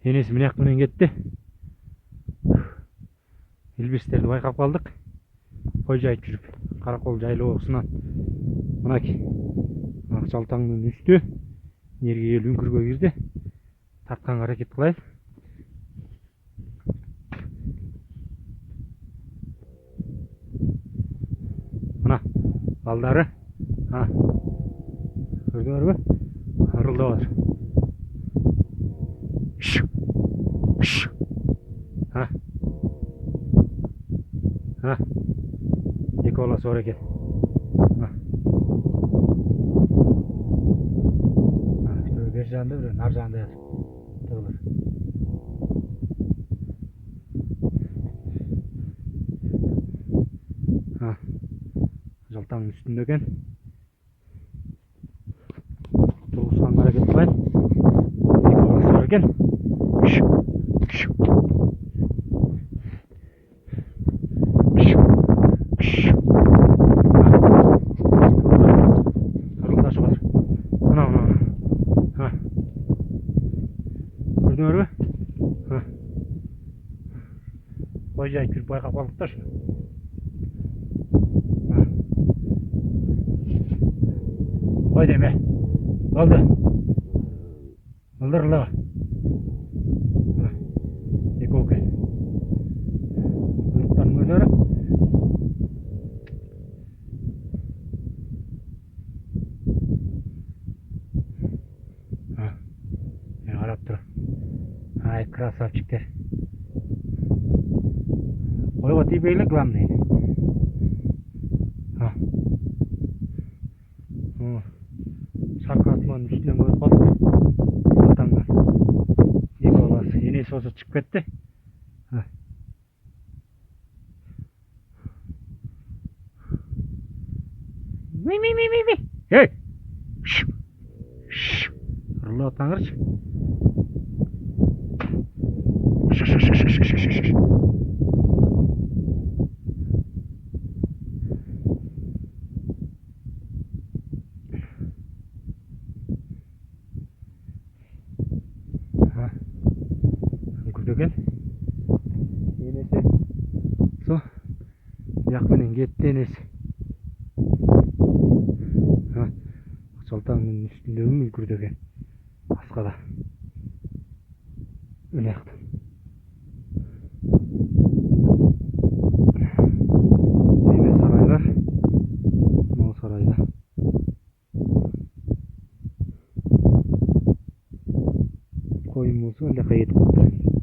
Енесі мына жақ менен кетті. Илбирстерді байқап қалдық. Қой жайып жүріп, Қарақол жайлы оғысынан. Мынаки Ақжалтаңның үсті нерге ел үңкірге кірді. Тартқанға әрекет қылайық. Мына балдары көрдіңдер бе? Ырылдап жатыр. Екі оласы бар екен. Бер жағында, бір нар жағында жатыр. Жалтаңның үстінде екен. Тұрғысқан әрекет қылайын. Екі оласы бар екен. Көрдіңдер бе? Қой жайып жүріп байқап қалдықтар. Қой деме. Болды. Ұлдырылығы. Екі өке. Құйрықтарын көрдіңдер? Қарап тұр. Ай, красавчиктер. Ойға тибейлі главный. Сарқатманның үстінен көріп қалдық. Жалтаңнан. Екі оласы. Енесі осы шығып кетті. Ми. Ей! Ұрылы отаңыршы. Үңкірдеген енесі со яқменен кетті енесі. Жалтаңның үстіндегі үңкірдеген асқада үняқты. Деме сарайлар мал сарайда. Қойым болса ілде қайет қойып